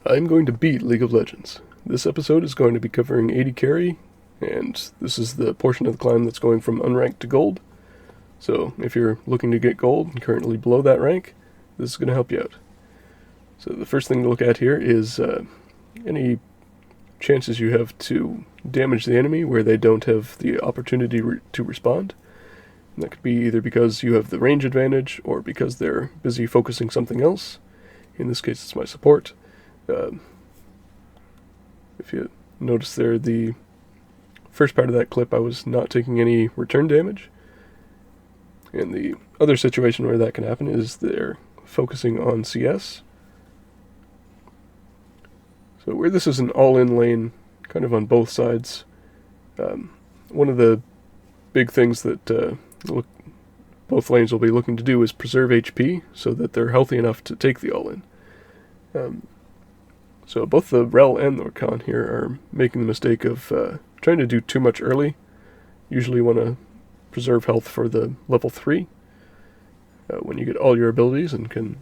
I'm going to beat League of Legends. This episode is going to be covering AD carry, and this is the portion of the climb that's going from unranked to gold. So if you're looking to get gold and currently below that rank, this is going to help you out. So the first thing to look at here is any chances you have to damage the enemy where they don't have the opportunity to respond. And that could be either because you have the range advantage or because they're busy focusing something else. In this case, it's my support. If you notice there, the first part of that clip, I was not taking any return damage. And the other situation where that can happen is they're focusing on CS. So where this is an all-in lane, kind of on both sides, one of the big things that both lanes will be looking to do is preserve HP so that they're healthy enough to take the all-in. So both the Rel and the Rakan here are making the mistake of trying to do too much early. Usually want to preserve health for the level 3 when you get all your abilities and can,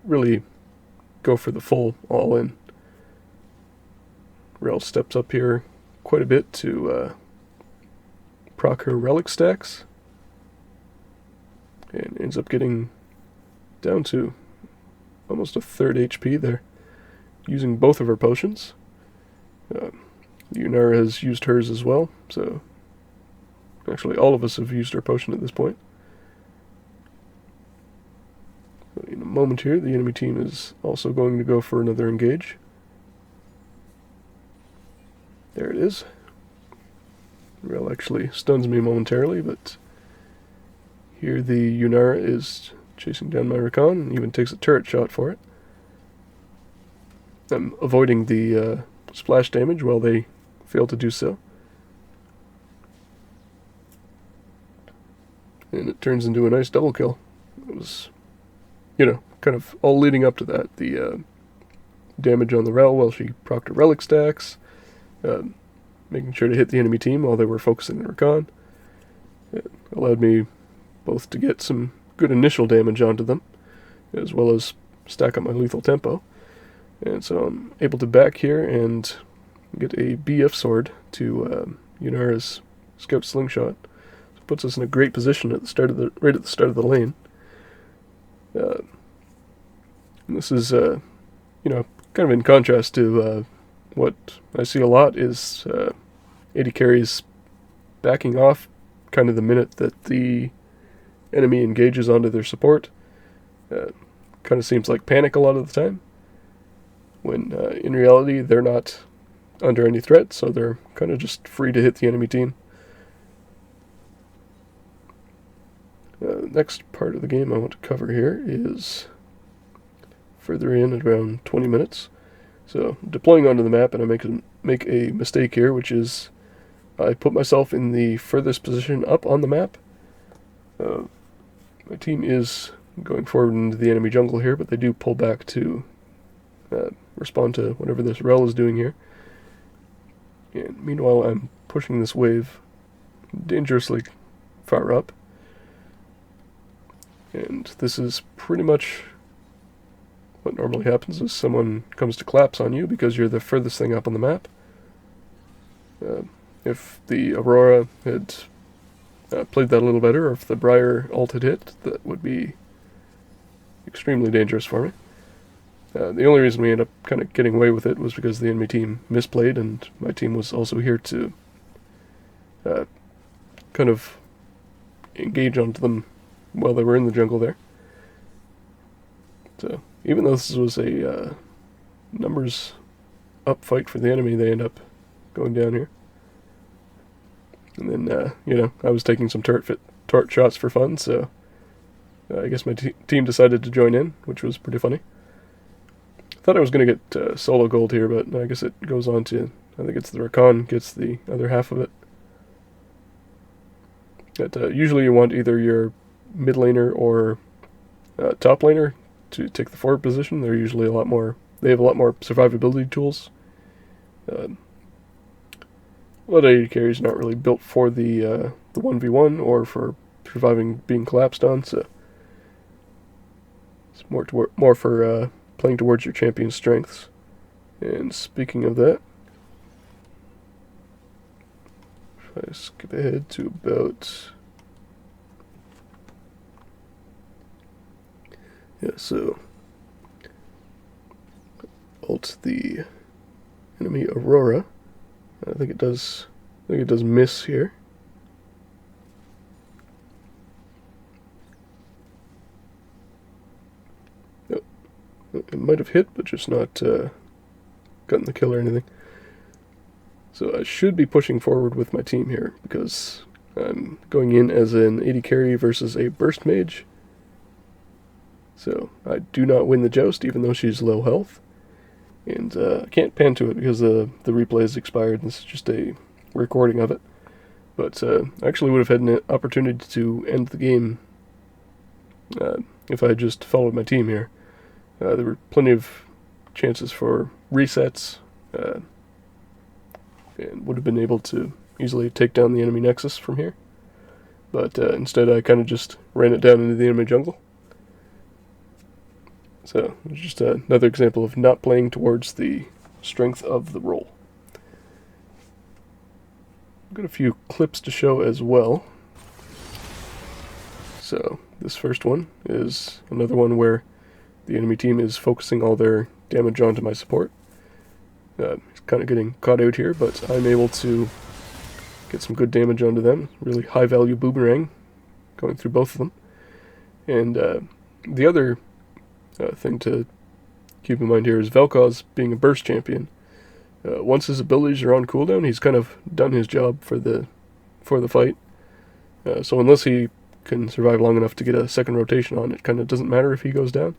really go for the full all-in. Rel steps up here quite a bit to proc her relic stacks and ends up getting down to almost a third HP there, using both of her potions. Yunara has used hers as well, so actually all of us have used our potion at this point. So in a moment here, the enemy team is also going to go for another engage. There it is. Rel actually stuns me momentarily, but here the Yunara is chasing down my Rakan and even takes a turret shot for it. I'm avoiding the splash damage while they fail to do so. And it turns into a nice double kill. It was, kind of all leading up to that. The damage on the Rel while she procced her relic stacks, making sure to hit the enemy team while they were focusing on Rakan. It allowed me both to get some good initial damage onto them, as well as stack up my lethal tempo. And so I'm able to back here and get a BF sword to Yunara's scout slingshot. So it puts us in a great position at the start of right at the start of the lane. And this is, kind of in contrast to what I see a lot is AD carries backing off kind of the minute that the enemy engages onto their support. Kind of seems like panic a lot of the time, when in reality they're not under any threat, so they're kind of just free to hit the enemy team. Next part of the game I want to cover here is further in at around 20 minutes. So deploying onto the map, and I make a mistake here, which is I put myself in the furthest position up on the map. My team is going forward into the enemy jungle here, but they do pull back to respond to whatever this Rel is doing here. And meanwhile, I'm pushing this wave dangerously far up. And this is pretty much what normally happens is someone comes to collapse on you because you're the furthest thing up on the map. If the Aurora had played that a little better, or if the Briar ult had hit, that would be extremely dangerous for me. The only reason we ended up kind of getting away with it was because the enemy team misplayed, and my team was also here to kind of engage onto them while they were in the jungle there. So even though this was a numbers up fight for the enemy, they end up going down here. And then, I was taking some turret shots for fun, so I guess my team decided to join in, which was pretty funny. I thought I was going to get solo gold here, but I guess it goes on to, I think it's the Rakan gets the other half of it. But usually you want either your mid laner or top laner to take the forward position. They're usually they have a lot more survivability tools. A lot of AD carry is not really built for the 1v1 or for surviving being collapsed on, so it's more for playing towards your champion's strengths. And speaking of that, if I skip ahead to about... Yeah, so ult the enemy Aurora. I think it does miss here. Oh, it might have hit, but just not gotten the kill or anything. So I should be pushing forward with my team here because I'm going in as an AD carry versus a burst mage. So I do not win the joust, even though she's low health. And I can't pan to it because the replay is expired. This is just a recording of it. But I actually would have had an opportunity to end the game if I had just followed my team here. There were plenty of chances for resets, and would have been able to easily take down the enemy nexus from here. But instead I kind of just ran it down into the enemy jungle. So, just another example of not playing towards the strength of the role. I've got a few clips to show as well. So, this first one is another one where the enemy team is focusing all their damage onto my support. It's kind of getting caught out here, but I'm able to get some good damage onto them. Really high value boomerang going through both of them. And the other thing to keep in mind here is Vel'Koz being a burst champion. Once his abilities are on cooldown, he's kind of done his job for the fight. So unless he can survive long enough to get a second rotation on, it kind of doesn't matter if he goes down.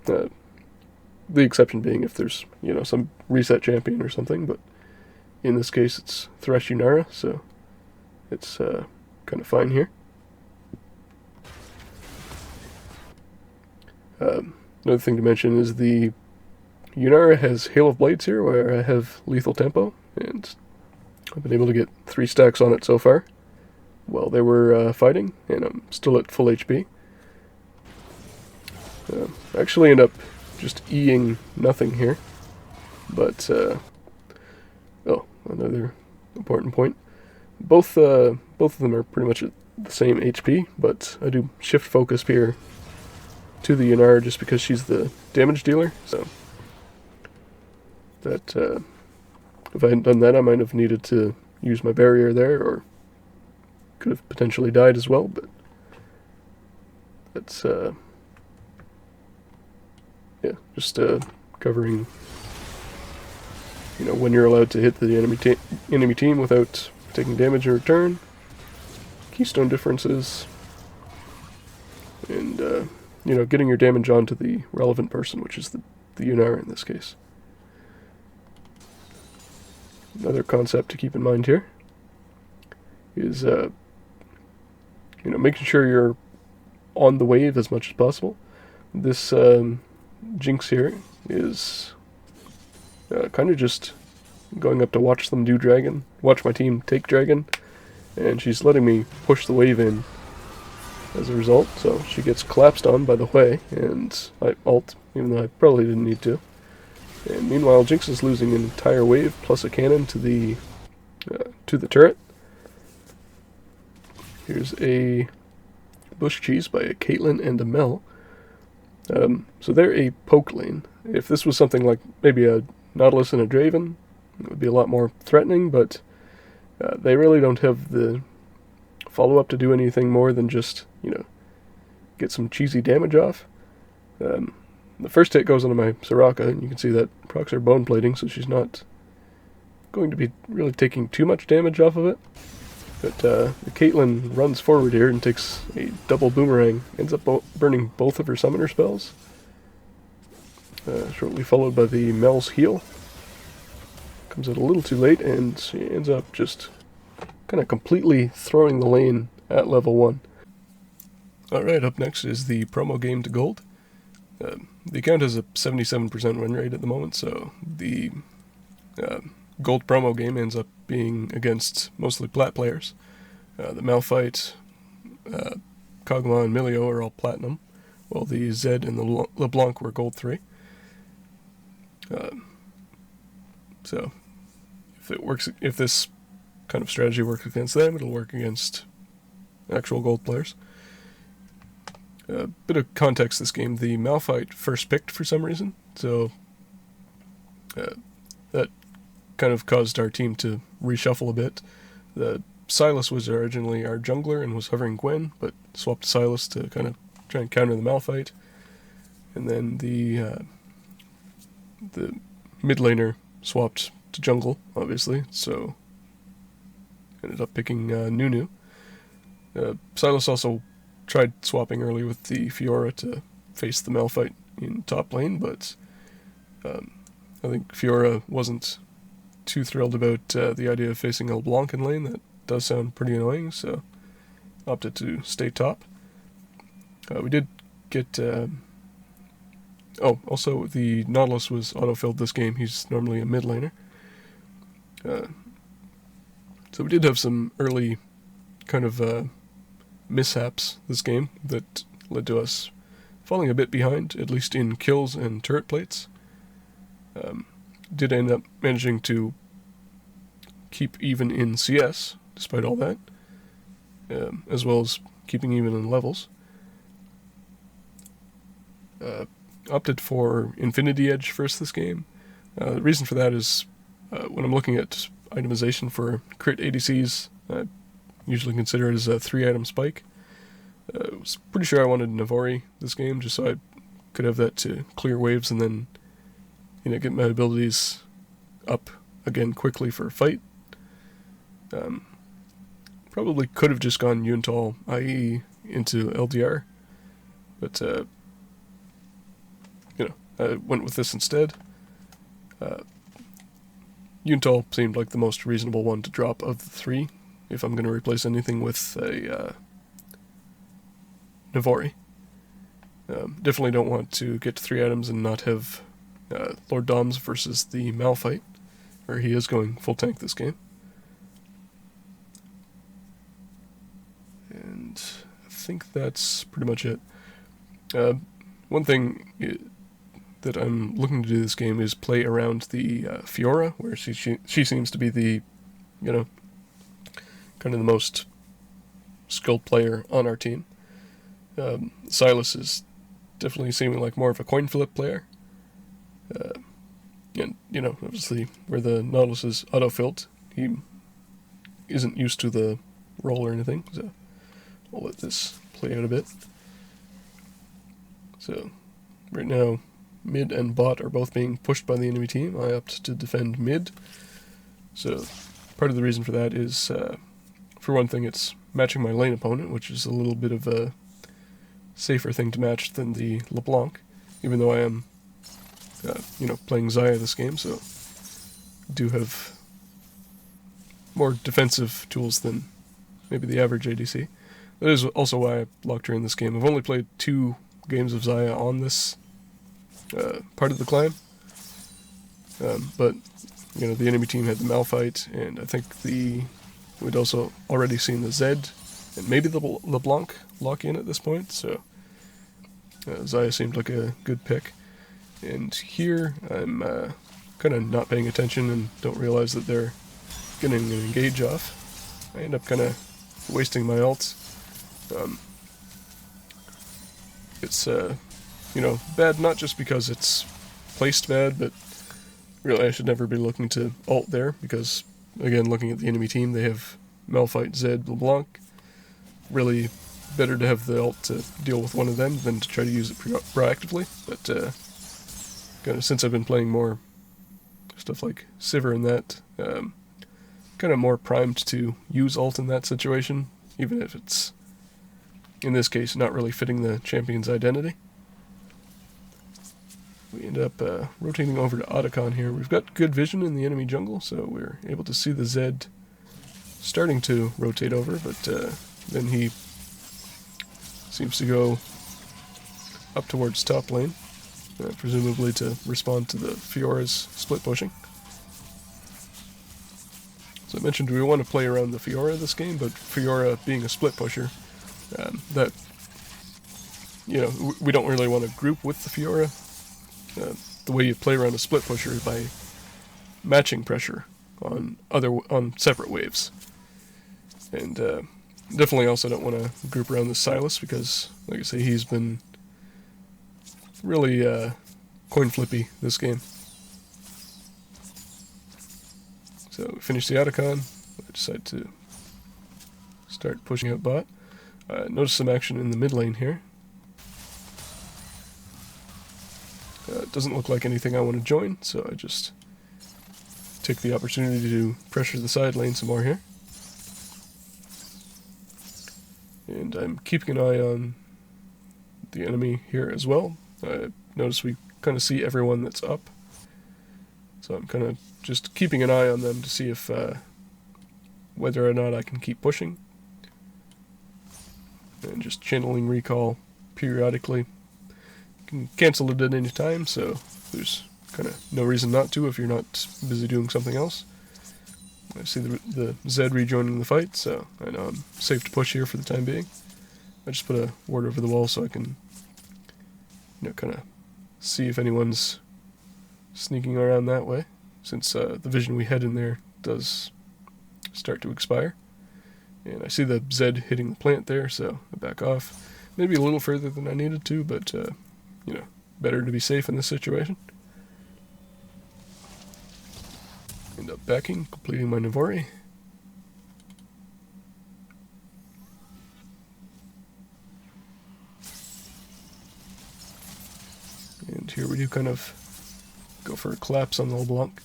The exception being if there's some reset champion or something, but in this case it's Thresh Yunara, so it's kind of fine here. Another thing to mention is the Yunara has Hail of Blades here, where I have lethal tempo, and I've been able to get 3 stacks on it so far while they were fighting, and I'm still at full HP. I actually end up just E-ing nothing here, but another important point. Both of them are pretty much at the same HP, but I do shift focus here to the Yunara just because she's the damage dealer, so that if I hadn't done that I might have needed to use my barrier there, or could have potentially died as well, but that's just covering when you're allowed to hit the enemy team without taking damage in return, keystone differences, and getting your damage onto the relevant person, which is the Yunara in this case. Another concept to keep in mind here is making sure you're on the wave as much as possible. This Jinx here is kind of just going up to watch them do dragon, watch my team take dragon, and she's letting me push the wave in as a result, so she gets collapsed on by the way, and I ult, even though I probably didn't need to. And meanwhile, Jinx is losing an entire wave plus a cannon to the turret. Here's a bush cheese by a Caitlyn and a Mel. So they're a poke lane. If this was something like maybe a Nautilus and a Draven, it would be a lot more threatening, but they really don't have the follow-up to do anything more than just, get some cheesy damage off. The first hit goes onto my Soraka, and you can see that procs her bone plating, so she's not going to be really taking too much damage off of it. But the Caitlyn runs forward here and takes a double boomerang, ends up burning both of her summoner spells. Shortly followed by the Mel's heal. Comes out a little too late, and she ends up just kind of completely throwing the lane at level 1. Alright, up next is the promo game to gold. The account has a 77% win rate at the moment, so the gold promo game ends up being against mostly plat players. The Malphite, Kog'Maw, and Milio are all platinum, while the Zed and the LeBlanc were gold 3. So if this kind of strategy works against them, it'll work against actual gold players. A bit of context: this game, the Malphite first picked for some reason, so that kind of caused our team to reshuffle a bit. The Sylas was originally our jungler and was hovering Gwen, but swapped to Sylas to kind of try and counter the Malphite. And then the mid laner swapped to jungle, obviously, so ended up picking Nunu. Sylas also tried swapping early with the Fiora to face the Malphite in top lane, but I think Fiora wasn't too thrilled about the idea of facing a LeBlanc in lane. That does sound pretty annoying, so opted to stay top. We did get... also the Nautilus was auto-filled this game. He's normally a mid laner. So we did have some early kind of mishaps this game that led to us falling a bit behind, at least in kills and turret plates. Did end up managing to keep even in CS, despite all that, as well as keeping even in levels. Opted for Infinity Edge first this game. The reason for that is when I'm looking at itemization for crit ADCs, I usually consider it as a 3-item spike. I was pretty sure I wanted Navori this game, just so I could have that to clear waves and then, get my abilities up again quickly for a fight. Probably could have just gone Yuntal IE into LDR, but I went with this instead. Yuntal seemed like the most reasonable one to drop of the 3, if I'm going to replace anything with a Navori. Definitely don't want to get to 3 items and not have Lord Doms versus the Malphite, where he is going full tank this game. And I think that's pretty much it. One thing that I'm looking to do this game is play around the Fiora, where she seems to be the, kind of the most skilled player on our team. Sylas is definitely seeming like more of a coin flip player. And, obviously, where the Nautilus is auto-filled, he isn't used to the roll or anything, so I'll let this play out a bit. So, right now, mid and bot are both being pushed by the enemy team. I opt to defend mid. So, part of the reason for that is, for one thing, it's matching my lane opponent, which is a little bit of a safer thing to match than the LeBlanc, even though I am, playing Xayah this game, so do have more defensive tools than maybe the average ADC. That is also why I locked her in this game. I've only played 2 games of Xayah on this part of the clan, but the enemy team had the Malphite, and I think we'd also already seen the Zed and maybe the LeBlanc lock in at this point, so Xayah seemed like a good pick. And here I'm kind of not paying attention and don't realize that they're getting an engage off. I end up kind of wasting my ult. It's bad not just because it's placed bad, but really I should never be looking to ult there, because again, looking at the enemy team, they have Malphite, Zed, LeBlanc. Really better to have the ult to deal with one of them than to try to use it proactively, but kind of since I've been playing more stuff like Sivir and that, kind of more primed to use ult in that situation, even if it's, in this case, not really fitting the champion's identity. We end up rotating over to Otacon here. We've got good vision in the enemy jungle, so we're able to see the Zed starting to rotate over, but then he seems to go up towards top lane, presumably to respond to the Fiora's split pushing. So I mentioned we want to play around the Fiora this game, but Fiora being a split pusher, that you know, we don't really want to group with the Fiora. The way you play around a split pusher is by matching pressure on separate waves. And definitely also don't want to group around the Silas because, like I say, he's been really coin flippy this game. So we finish the Otacon. I decide to start pushing out bot. Notice some action in the mid lane here. It doesn't look like anything I want to join, so I just take the opportunity to pressure the side lane some more here. And I'm keeping an eye on the enemy here as well. Notice we kind of see everyone that's up. So I'm kind of just keeping an eye on them to see if whether or not I can keep pushing. And just channeling recall periodically. You can cancel it at any time, so there's kind of no reason not to if you're not busy doing something else. I see the Zed rejoining the fight, so I know I'm safe to push here for the time being. I just put a ward over the wall so I can, you know, kind of see if anyone's sneaking around that way, since the vision we had in there does start to expire. And I see the Zed hitting the plant there, so I back off. Maybe a little further than I needed to, but, you know, better to be safe in this situation. End up backing, completing my Navori. And here we do kind of go for a collapse on the LeBlanc.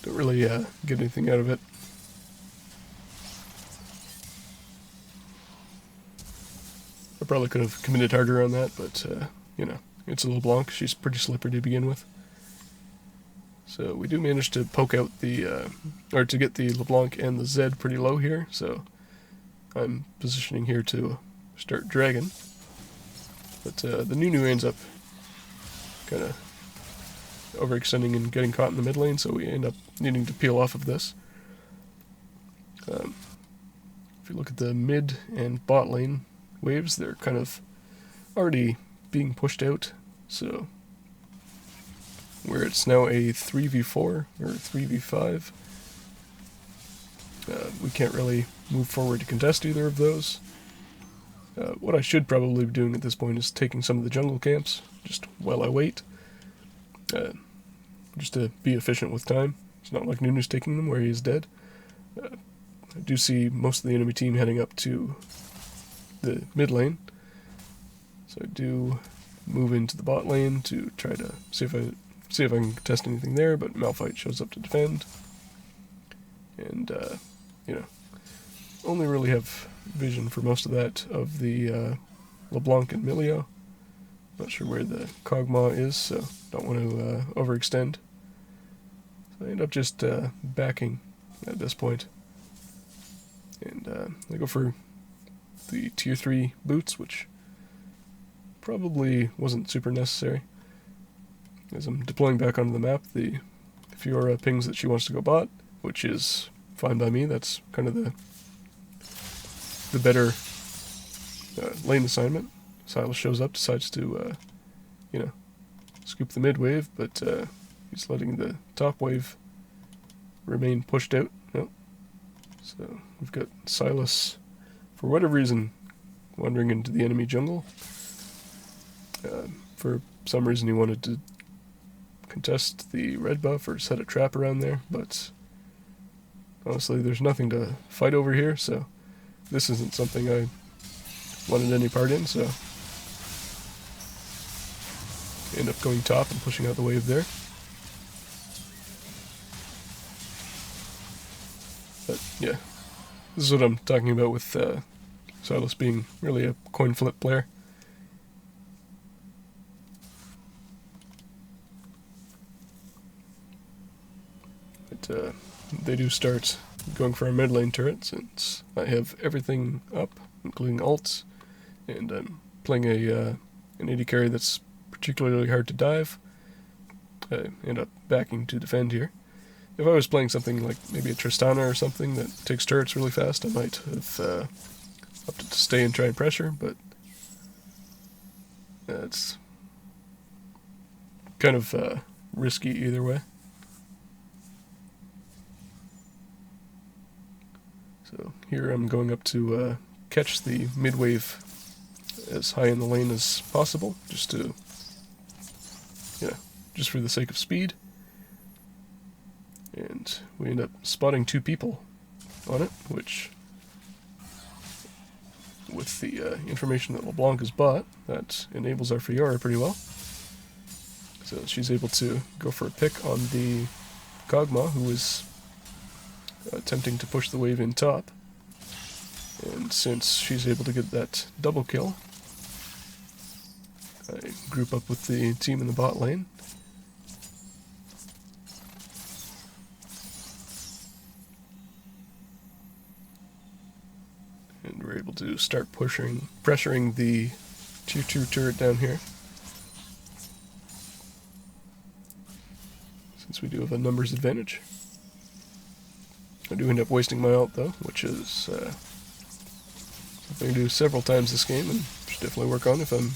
Don't really get anything out of it. I probably could have committed harder on that, but, you know, it's a LeBlanc. She's pretty slippery to begin with. So we do manage to poke out the, or to get the LeBlanc and the Zed pretty low here, so I'm positioning here to start Dragon. But the Nunu ends up kind of overextending and getting caught in the mid lane, so we end up needing to peel off of this. If you look at the mid and bot lane waves, they're kind of already being pushed out, so where it's now a 3v4 or 3v5, we can't really move forward to contest either of those. What I should probably be doing at this point is taking some of the jungle camps, just while I wait, just to be efficient with time. It's not like Nunu's taking them where he is dead. I do see most of the enemy team heading up to the mid lane, so I do move into the bot lane to try to see if I can contest anything there, but Malphite shows up to defend, and you know, only really have vision for most of that of the LeBlanc and Milio. Not sure where the Kog'Maw is, so don't want to overextend. So I end up just backing at this point. And I go for the tier 3 boots, which probably wasn't super necessary. As I'm deploying back onto the map, the Fiora pings that she wants to go bot, which is fine by me. That's kind of the better lane assignment. Silas shows up, decides to, you know, scoop the mid wave, but he's letting the top wave remain pushed out. Nope. So we've got Silas, for whatever reason, wandering into the enemy jungle. For some reason he wanted to contest the red buff or set a trap around there, but honestly there's nothing to fight over here, so this isn't something I wanted any part in, so end up going top and pushing out the wave there. But yeah, this is what I'm talking about with Silas being really a coin flip player. But they do start going for our mid lane turret, since I have everything up, including ults, and I'm playing an AD carry that's particularly hard to dive. I end up backing to defend here. if I was playing something like maybe a Tristana or something that takes turrets really fast, I might have opted to stay and try and pressure, but it's kind of risky either way. So here I'm going up to catch the mid-wave as high in the lane as possible, just to, just for the sake of speed. And we end up spotting 2 people on it, which, with the information that LeBlanc has bought, that enables our Fiora pretty well. So she's able to go for a pick on the Kog'Maw, who is attempting to push the wave in top. And since she's able to get that double kill, I group up with the team in the bot lane. And we're able to start pressuring the tier 2 turret down here. Since we do have a numbers advantage. I do end up wasting my ult though, which is something I do several times this game and should definitely work on if I'm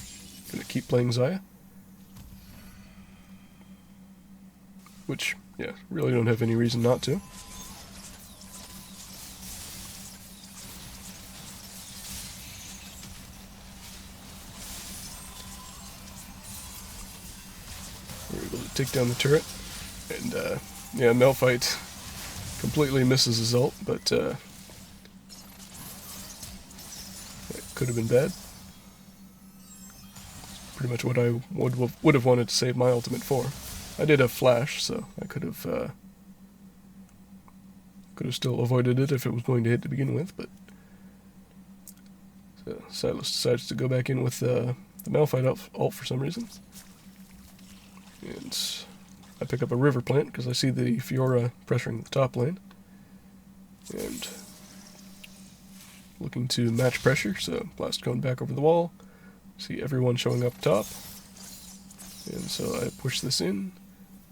going to keep playing Xayah. Which, yeah, really don't have any reason not to. We're able to take down the turret, and yeah, Malphite completely misses his ult, but it could have been bad. Pretty much what I would have wanted to save my ultimate for. I did have flash, so I could have still avoided it if it was going to hit to begin with, but so Silas decides to go back in with the Malphite ult for some reason. And I pick up a river plant because I see the Fiora pressuring the top lane. And looking to match pressure, so blast cone back over the wall. See everyone showing up top. And so I push this in,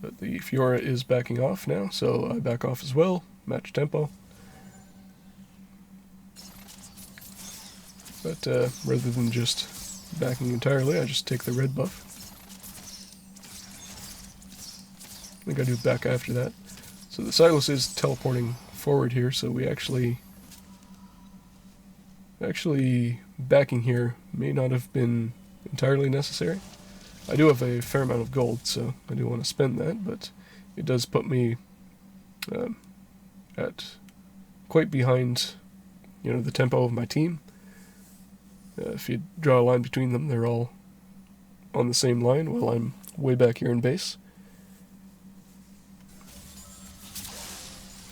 but the Fiora is backing off now, so I back off as well, match tempo. But rather than just backing entirely, I just take the red buff. I think I do back after that. So the Silas is teleporting forward here, so we actually backing here may not have been entirely necessary. I do have a fair amount of gold, so I do want to spend that, but it does put me at quite behind, the tempo of my team. If you draw a line between them, they're all on the same line, while I'm way back here in base.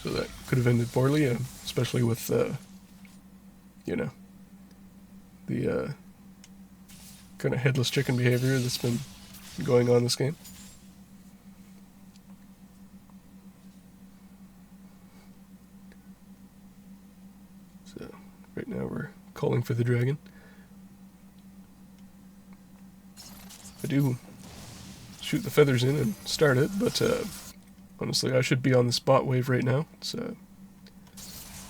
So that could have ended poorly, especially with, the kind of headless chicken behavior that's been going on this game. So, right now we're calling for the dragon. I do shoot the feathers in and start it, but honestly, I should be on the spot wave right now. So,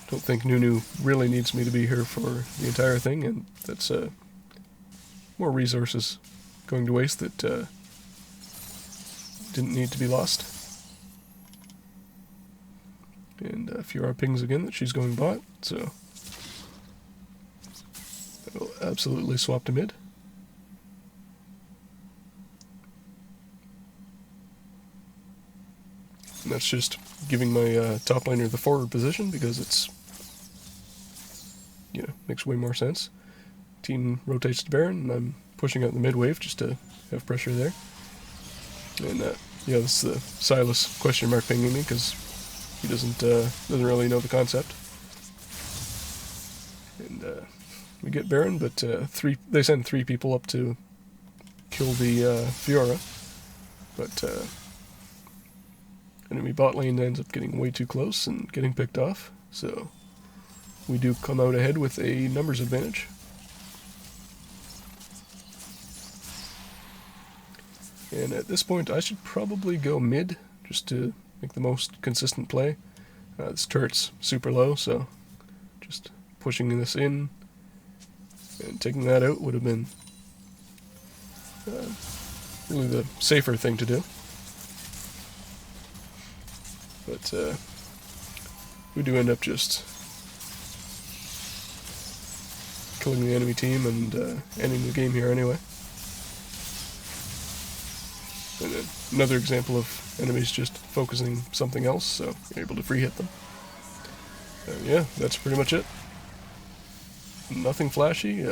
don't think Nunu really needs me to be here for the entire thing, and that's more resources going to waste that didn't need to be lost. And Fiora pings again that she's going bot, so I will absolutely swap to mid. And that's just giving my top laner the forward position because it's, makes way more sense. Team rotates to Baron, and I'm pushing out the mid wave just to have pressure there. And yeah, this is the Silas question mark pinging me because he doesn't really know the concept. And we get Baron, but they send 3 people up to kill the Fiora, but enemy bot lane ends up getting way too close and getting picked off, so we do come out ahead with a numbers advantage. And at this point I should probably go mid, just to make the most consistent play. This turret's super low, so just pushing this in and taking that out would have been really the safer thing to do. But we do end up just killing the enemy team and ending the game here anyway. And then another example of enemies just focusing something else, so you're able to free hit them. Yeah, that's pretty much it. Nothing flashy.